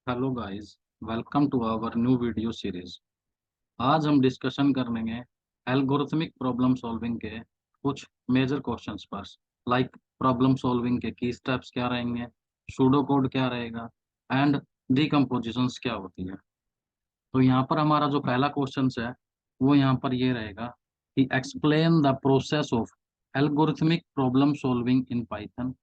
Hello guys, welcome to our new video series. आज हम discussion करेंगे एल्गोरिथमिक प्रॉब्लम सॉल्विंग के कुछ मेजर क्वेश्चंस पर। लाइक प्रॉब्लम सॉल्विंग के की स्टेप्स क्या रहेंगे, सूडो कोड क्या रहेगा एंड डीकम्पोजिशंस क्या होती है। तो यहाँ पर हमारा जो पहला क्वेश्चन है वो यहाँ पर ये रहेगा कि explain the process of algorithmic problem solving in Python.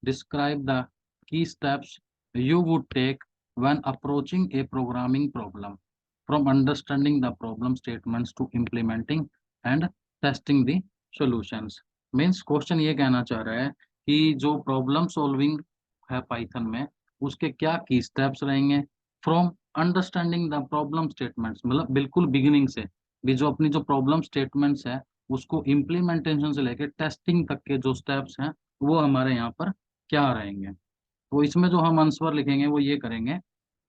Describe the key steps you would take when approaching a programming problem, from understanding the problem statements to implementing and testing the solutions. Means question ये कहना चाह रहा है कि जो problem solving है Python में उसके क्या की स्टेप्स रहेंगे from understanding the problem statements, मतलब बिल्कुल बिगिनिंग से भी जो अपनी जो प्रॉब्लम स्टेटमेंट्स है उसको इम्प्लीमेंटेशन से लेकर टेस्टिंग तक के जो स्टेप्स हैं वो हमारे यहाँ पर क्या रहेंगे। तो इसमें जो हम आंसर लिखेंगे वो ये करेंगे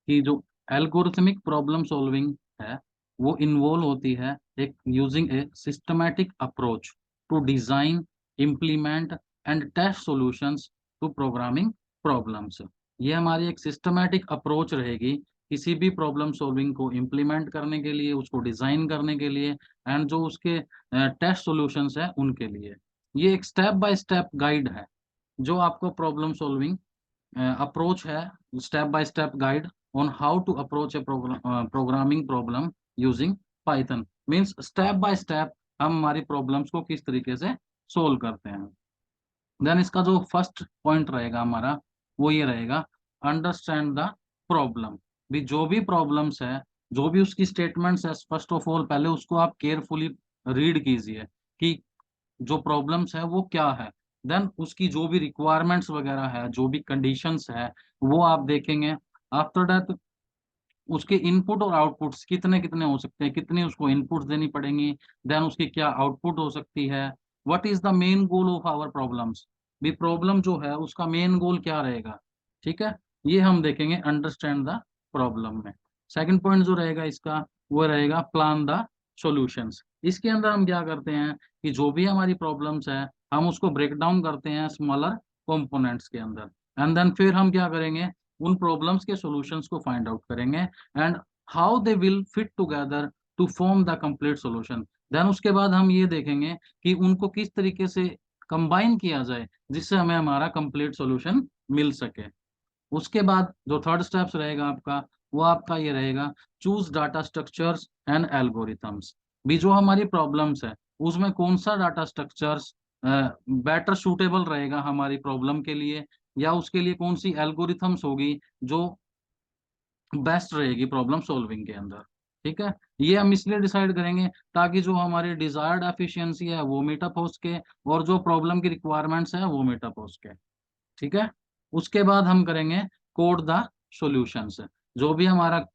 कि जो एल्गोरिथमिक प्रॉब्लम सॉल्विंग है वो इन्वॉल्व होती है एक using a systematic approach to design, implement and test solutions to programming problems. ये हमारी एक सिस्टमैटिक अप्रोच रहेगी किसी भी प्रॉब्लम सॉल्विंग को इम्प्लीमेंट करने के लिए, उसको डिजाइन करने के लिए एंड जो उसके टेस्ट सॉल्यूशंस है उनके लिए। ये एक स्टेप बाय स्टेप गाइड है जो आपको प्रॉब्लम सॉल्विंग अप्रोच है, step by step guide on how to approach a programming problem using Python. Means step by step हम हमारी प्रॉब्लम्स को किस तरीके से सोल्व करते हैं। देन इसका जो फर्स्ट पॉइंट रहेगा हमारा वो ये रहेगा, अंडरस्टैंड द प्रॉब्लम। भी जो भी प्रॉब्लम्स है, जो भी उसकी स्टेटमेंट्स है, फर्स्ट ऑफ ऑल पहले उसको आप केयरफुली रीड कीजिए कि जो प्रॉब्लम्स है वो क्या है। देन उसकी जो भी रिक्वायरमेंट्स वगैरह है, जो भी कंडीशंस है वो आप देखेंगे। आफ्टर दैट उसके इनपुट और आउटपुट्स कितने कितने हो सकते हैं, कितनी उसको इनपुट्स देनी पड़ेंगी, देन उसकी क्या आउटपुट हो सकती है, what is the main goal of our problems. भी प्रॉब्लम जो है उसका मेन गोल क्या रहेगा, ठीक है। ये हम देखेंगे अंडरस्टैंड द प्रॉब्लम में। सेकंड पॉइंट जो रहेगा इसका वो रहेगा प्लान द सॉल्यूशंस। इसके अंदर हम क्या करते हैं कि जो भी हमारी प्रॉब्लम्स है हम उसको ब्रेक डाउन करते हैं स्मॉलर कंपोनेंट्स के अंदर एंड देन फिर हम क्या करेंगे, उन प्रॉब्लम्स के सॉल्यूशंस को फाइंड आउट करेंगे and how they will fit together to form the complete solution. Then उसके बाद हम ये देखेंगे कि उनको किस तरीके से कंबाइन किया जाए जिससे हमें हमारा कंप्लीट सॉल्यूशन मिल सके। उसके बाद जो थर्ड स्टेप्स रहेगा आपका वो आपका ये रहेगा, choose data structures and algorithms. भी जो हमारी प्रॉब्लम्स है उसमें कौन सा डाटा स्ट्रक्चर्स बेटर सूटेबल रहेगा हमारी प्रॉब्लम के लिए, या उसके लिए कौन सी एल्गोरिथम्स होगी जो बेस्ट रहेगी प्रॉब्लम सॉल्विंग के अंदर। ठीक है, ये हम इसलिए डिसाइड करेंगे ताकि जो हमारी डिजायर्ड एफिशिएंसी है वो मीटअप हो सके और जो प्रॉब्लम की रिक्वायरमेंट्स है वो मीटअप हो सके। ठीक है, उसके बाद हम करेंगे कोड द सॉल्यूशंस। जो भी हमारा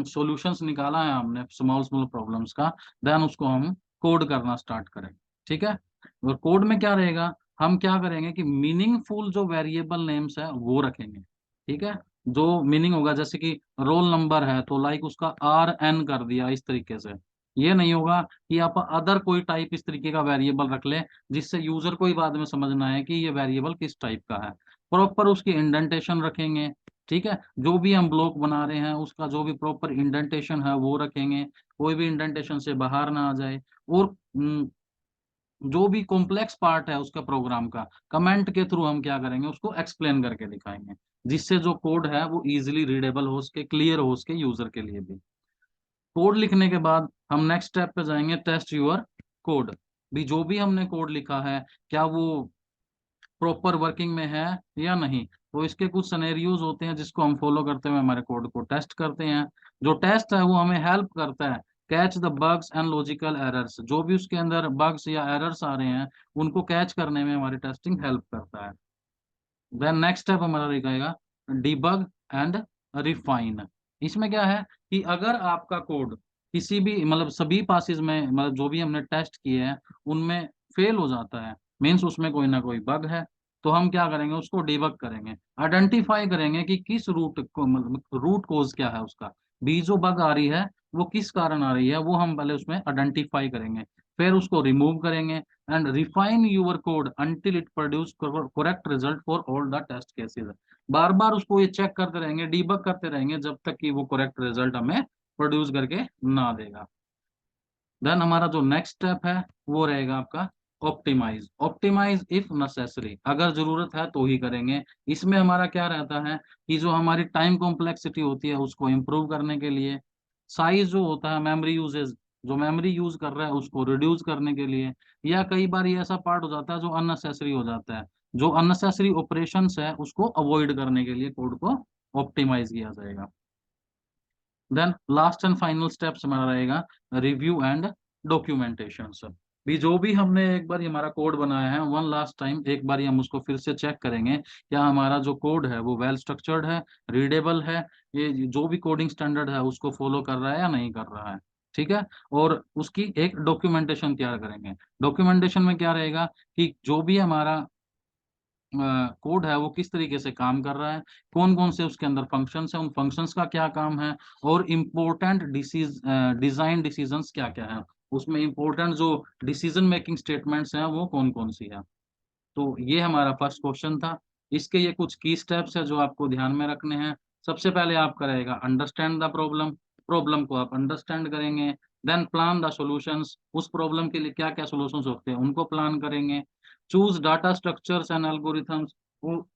सॉल्यूशंस निकाला है हमने स्मॉल स्मॉल प्रॉब्लम्स का, देन उसको हम कोड करना स्टार्ट करें। ठीक है, और कोड में क्या रहेगा, हम क्या करेंगे कि मीनिंगफुल जो वेरिएबल नेम्स है वो रखेंगे। ठीक है, जो मीनिंग होगा जैसे कि रोल नंबर है तो लाइक उसका RN कर दिया इस तरीके से। ये नहीं होगा कि आप अदर कोई टाइप इस तरीके का वेरिएबल रख ले जिससे यूजर को ही बाद में समझना है कि ये वेरिएबल किस टाइप का है। प्रॉपर उसकी इंडेंटेशन रखेंगे। ठीक है, जो भी हम ब्लॉक बना रहे हैं उसका जो भी प्रॉपर इंडेंटेशन है वो रखेंगे, कोई भी इंडेंटेशन से बाहर ना आ जाए। और जो भी कॉम्प्लेक्स पार्ट है उसका प्रोग्राम का कमेंट के थ्रू हम क्या करेंगे उसको एक्सप्लेन करके दिखाएंगे जिससे जो कोड है वो इजीली रीडेबल हो सके, क्लियर हो सके यूजर के लिए भी। कोड लिखने के बाद हम नेक्स्ट स्टेप पे जाएंगे, टेस्ट यूर कोड। भी जो भी हमने कोड लिखा है क्या वो प्रॉपर वर्किंग में है या नहीं। तो इसके कुछ सिनेरियोज होते हैं जिसको हम फॉलो करते हुए हमारे कोड को टेस्ट करते हैं। जो टेस्ट है वो हमें हेल्प करता है catch the bugs and logical errors. जो भी उसके अंदर बग्स या एरर्स आ रहे हैं उनको कैच करने में हमारी टेस्टिंग हेल्प करता है। देन नेक्स्ट स्टेप हमारा रहेगा डिबग एंड रिफाइन। इसमें क्या है कि अगर आपका कोड किसी भी मतलब सभी पासिस में मतलब जो भी हमने टेस्ट किए हैं उनमें फेल हो जाता है, मीन्स उसमें कोई ना कोई बग है, तो हम क्या करेंगे उसको डिबग करेंगे, आइडेंटिफाई करेंगे कि किस रूट को मतलब रूट कोज क्या है उसका, भी जो बग आ रही है वो किस कारण आ रही है वो हम पहले उसमें आइडेंटिफाई करेंगे। फिर उसको रिमूव करेंगे and refine your code until it produce correct result for all the test cases. बार बार उसको ये चेक करते रहेंगे, डीबग करते रहेंगे जब तक कि वो करेक्ट रिजल्ट हमें प्रोड्यूस करके ना देगा। देन हमारा जो नेक्स्ट स्टेप है वो रहेगा आपका ऑप्टिमाइज। ऑप्टिमाइज इफ नेसेसरी, अगर जरूरत है तो ही करेंगे। इसमें हमारा क्या रहता है कि जो हमारी टाइम कॉम्प्लेक्सिटी होती है उसको इम्प्रूव करने के लिए, साइज जो होता है मेमोरी यूजेज, जो मेमोरी यूज कर रहा है उसको रिड्यूस करने के लिए, या कई बार ये ऐसा पार्ट हो जाता है जो अननेसेसरी हो जाता है, जो अननेसेसरी ऑपरेशंस है उसको अवॉइड करने के लिए कोड को ऑप्टिमाइज किया जाएगा। Then last and final steps हमारा रहेगा रिव्यू एंड डॉक्यूमेंटेशन। सब भी जो भी हमने एक बार हमारा कोड बनाया है, वन लास्ट टाइम एक बार हम उसको फिर से चेक करेंगे क्या हमारा जो कोड है वो वेल स्ट्रक्चर्ड है, रीडेबल है, ये जो भी कोडिंग स्टैंडर्ड है उसको फॉलो कर रहा है या नहीं कर रहा है। ठीक है। और उसकी एक डॉक्यूमेंटेशन तैयार करेंगे। डॉक्यूमेंटेशन में क्या रहेगा कि जो भी हमारा कोड है वो किस तरीके से काम कर रहा है, कौन कौन से उसके अंदर फंक्शंस हैं, उन फंक्शंस का क्या काम है, और इम्पोर्टेंट डिजाइन डिसीजंस क्या क्या है, उसमें इम्पोर्टेंट जो डिसीजन मेकिंग स्टेटमेंट्स हैं वो कौन कौन सी है। तो ये हमारा फर्स्ट क्वेश्चन था। इसके ये कुछ की स्टेप्स है जो आपको ध्यान में रखने हैं। सबसे पहले आपका रहेगा अंडरस्टैंड द प्रॉब्लम। प्रॉब्लम को आप अंडरस्टैंड करेंगे। देन प्लान द सॉल्यूशंस, उस प्रॉब्लम के लिए क्या क्या सॉल्यूशंस होते हैं उनको प्लान करेंगे। Choose data structures and algorithms,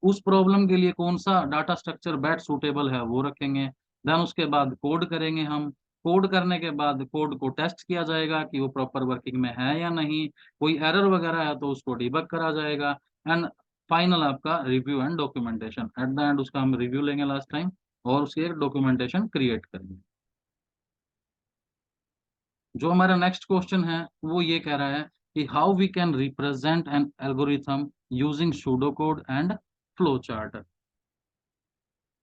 उस प्रॉब्लम के लिए कौन सा डाटा स्ट्रक्चर बेस्ट सूटेबल है वो रखेंगे। देन उसके बाद कोड करेंगे हम। कोड करने के बाद कोड को टेस्ट किया जाएगा कि वो प्रॉपर वर्किंग में है या नहीं, कोई एरर वगैरह है तो उसको डिबग करा जाएगा। एंड फाइनल आपका review and documentation, at the end उसका हम रिव्यू लेंगे लास्ट टाइम और उसकी एक डॉक्यूमेंटेशन क्रिएट करेंगे। जो हमारा नेक्स्ट क्वेश्चन है वो ये कह रहा है कि how we can represent an algorithm using pseudo code and flow chart.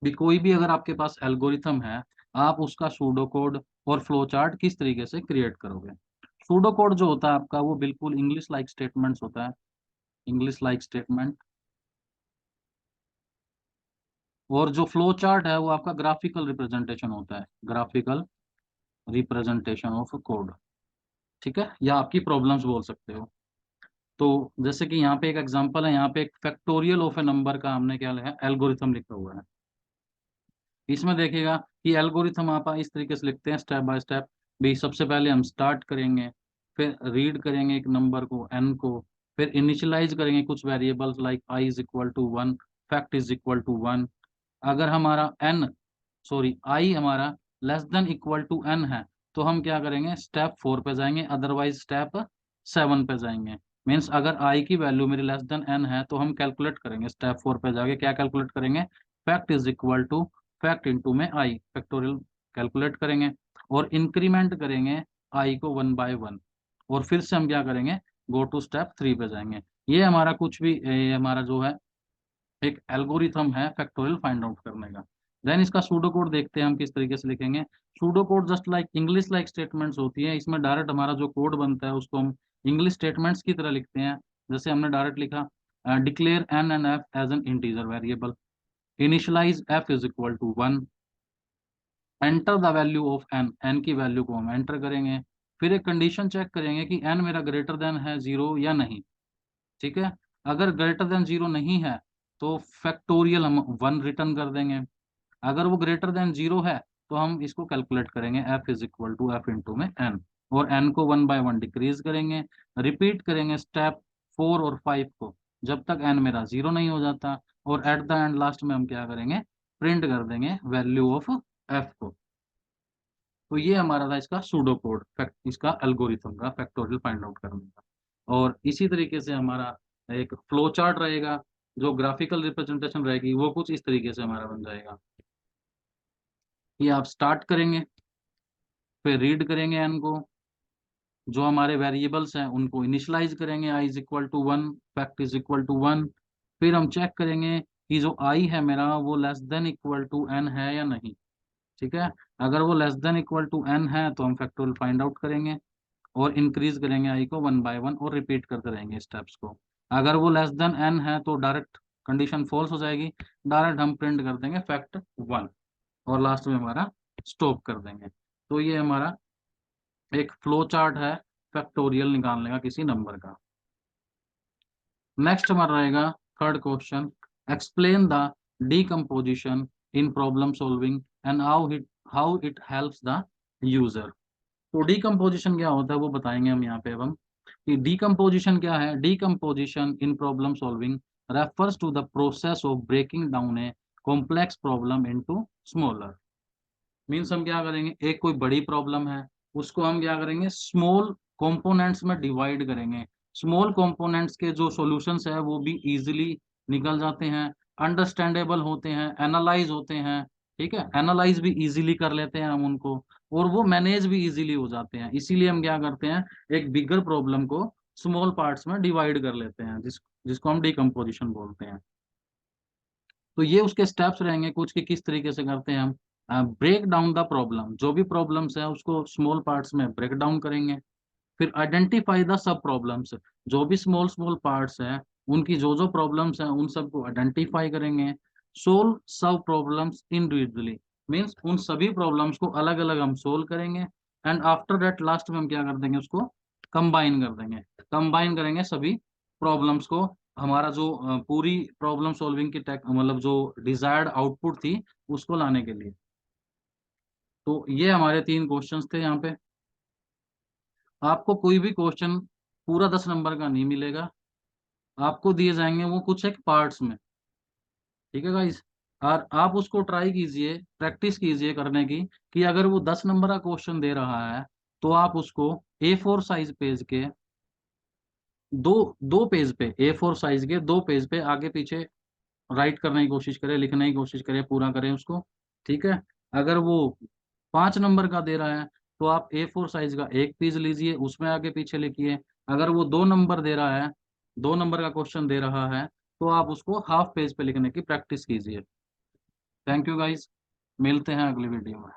भी कोई भी अगर आपके पास एल्गोरिथम है, आप उसका सूडो कोड और फ्लो चार्ट किस तरीके से क्रिएट करोगे। सूडो कोड जो होता है आपका वो बिल्कुल इंग्लिश लाइक स्टेटमेंट्स होता है, इंग्लिश लाइक स्टेटमेंट। और जो फ्लो चार्ट है वो आपका ग्राफिकल रिप्रेजेंटेशन होता है, ग्राफिकल रिप्रेजेंटेशन ऑफ कोड। ठीक है, या आपकी प्रॉब्लम्स बोल सकते हो। तो जैसे कि यहाँ पे एक एग्जांपल है, यहाँ पे एक फैक्टोरियल ऑफ ए नंबर का हमने क्या लिखा है, एल्गोरिथम लिखा हुआ है। इसमें देखिएगा कि एल्गोरिथम आप इस तरीके से लिखते हैं स्टेप बाय स्टेप। भी सबसे पहले हम स्टार्ट करेंगे, फिर रीड करेंगे एक नंबर को एन को, फिर इनिशियलाइज करेंगे कुछ variables like i is equal to one, fact is equal to one. अगर हमारा एन, सॉरी आई हमारा less than equal to n है तो हम क्या करेंगे, स्टेप 4 पे जाएंगे, अदरवाइज स्टेप 7 पे जाएंगे। मीन्स अगर आई की वैल्यू मेरी लेस देन एन है तो हम कैलकुलेट करेंगे स्टेप 4 पे जाके, क्या कैलकुलेट करेंगे, fact is equal to fact into में आई फैक्टोरियल कैलकुलेट करेंगे, और इंक्रीमेंट करेंगे आई को 1 by 1, और फिर से हम क्या करेंगे, गो टू स्टेप 3 पे जाएंगे। ये हमारा कुछ भी ये हमारा जो है एक एल्गोरिथम है फैक्टोरियल फाइंड आउट करने का। देन इसका सूडो कोड देखते हैं हम किस तरीके से लिखेंगे। Pseudo code just like English like statements होती है, इसमें डायरेक्ट हमारा जो कोड बनता है उसको हम इंग्लिश स्टेटमेंट्स की तरह लिखते हैं। जैसे हमने डायरेक्ट लिखा declare n and f as n integer variable, initialize f is equal to one, enter the value of n, n की वैल्यू को हम एंटर करेंगे, फिर एक कंडीशन चेक करेंगे कि एन मेरा ग्रेटर देन है जीरो या नहीं। ठीक है, अगर ग्रेटर देन जीरो नहीं है तो फैक्टोरियल हम वन रिटर्न कर देंगे। अगर वो ग्रेटर देन जीरो है तो हम इसको कैलकुलेट करेंगे f is equal to f into में एन, और एन को 1 by 1 डिक्रीज करेंगे। रिपीट करेंगे स्टेप 4 और 5 को जब तक एन मेरा जीरो नहीं हो जाता, और एट द एंड लास्ट में हम क्या करेंगे, प्रिंट कर देंगे वैल्यू ऑफ एफ को। तो ये हमारा था इसका सूडो कोड, इसका एल्गोरिथम का फैक्टोरियल फाइंड आउट करने का। और इसी तरीके से हमारा एक फ्लो चार्ट रहेगा, जो ग्राफिकल रिप्रेजेंटेशन रहेगी वो कुछ इस तरीके से हमारा बन जाएगा कि आप स्टार्ट करेंगे, फिर रीड करेंगे एन को, जो हमारे वेरिएबल्स हैं उनको इनिशियलाइज करेंगे, I is equal to one, fact is equal to one. फिर हम चेक करेंगे कि जो आई है मेरा वो less than equal to n है या नहीं। ठीक है, अगर वो less than equal to n है तो हम फैक्टोरियल फाइंड आउट करेंगे और इंक्रीज करेंगे आई को 1 by 1 और रिपीट करते रहेंगे स्टेप्स को। अगर वो लेस देन एन है तो डायरेक्ट कंडीशन फॉल्स हो जाएगी, डायरेक्ट हम प्रिंट कर देंगे फैक्ट वन, और लास्ट में हमारा स्टॉप कर देंगे। तो ये हमारा एक फ्लो चार्ट है फैक्टोरियल निकालने का किसी नंबर का। नेक्स्ट हमारा रहेगा third question, explain the decomposition in problem solving and how it helps the user. तो डीकम्पोजिशन क्या होता है वो बताएंगे हम यहाँ पे। अब हम कि डीकम्पोजिशन क्या है। Decomposition in problem solving refers to the process of breaking down a complex problem into smaller. Means हम क्या करेंगे, एक कोई बड़ी प्रॉब्लम है उसको हम क्या करेंगे, स्मॉल कंपोनेंट्स में डिवाइड करेंगे। स्मॉल कंपोनेंट्स के जो सॉल्यूशंस है वो भी इजीली निकल जाते हैं, अंडरस्टैंडेबल होते हैं, एनालाइज होते हैं। ठीक है, एनालाइज भी इजीली कर लेते हैं हम उनको, और वो मैनेज भी इजीली हो जाते हैं। इसीलिए हम क्या करते हैं, एक बिगर प्रॉब्लम को स्मॉल पार्ट्स में डिवाइड कर लेते हैं, जिसको हम डिकम्पोजिशन बोलते हैं। तो ये उसके स्टेप्स रहेंगे कुछ कि किस तरीके से करते हैं हम। ब्रेक डाउन द प्रॉब्लम, जो भी प्रॉब्लम्स है उसको स्मॉल पार्ट्स में ब्रेक डाउन करेंगे। फिर आइडेंटिफाई द सब प्रॉब्लम्स, जो भी स्मॉल स्मॉल पार्ट्स हैं उनकी जो जो प्रॉब्लम्स हैं उन सबको आइडेंटिफाई करेंगे। सोल्व सब प्रॉब्लम्स इंडिविजुअली, मीन्स उन सभी प्रॉब्लम्स को अलग अलग हम सोल्व करेंगे। एंड आफ्टर दैट लास्ट में हम क्या कर देंगे, उसको कंबाइन कर देंगे। कंबाइन करेंगे सभी प्रॉब्लम्स को, हमारा जो पूरी प्रॉब्लम सॉल्विंग की टेक मतलब जो डिजायर्ड आउटपुट थी उसको लाने के लिए। तो ये हमारे 3 क्वेश्चंस थे यहाँ पे। आपको कोई भी क्वेश्चन पूरा 10 नंबर का नहीं मिलेगा, आपको दिए जाएंगे वो कुछ एक पार्ट्स में। ठीक है गाइस, और आप उसको ट्राई कीजिए, प्रैक्टिस कीजिए करने की, कि अगर वो 10 नंबर का क्वेश्चन दे रहा है तो आप उसको A4 साइज पेज के दो दो पेज पे, A4 साइज के 2 पेज पे आगे पीछे राइट करने की कोशिश करें, लिखने की कोशिश करें, पूरा करें उसको। ठीक है, अगर वो 5 नंबर का दे रहा है तो आप A4 साइज का एक पेज लीजिए, उसमें आगे पीछे लिखिए। अगर वो 2 नंबर दे रहा है, 2 नंबर का क्वेश्चन दे रहा है, तो आप उसको हाफ पेज पे लिखने की प्रैक्टिस कीजिए। थैंक यू गाइस, मिलते हैं अगली वीडियो में।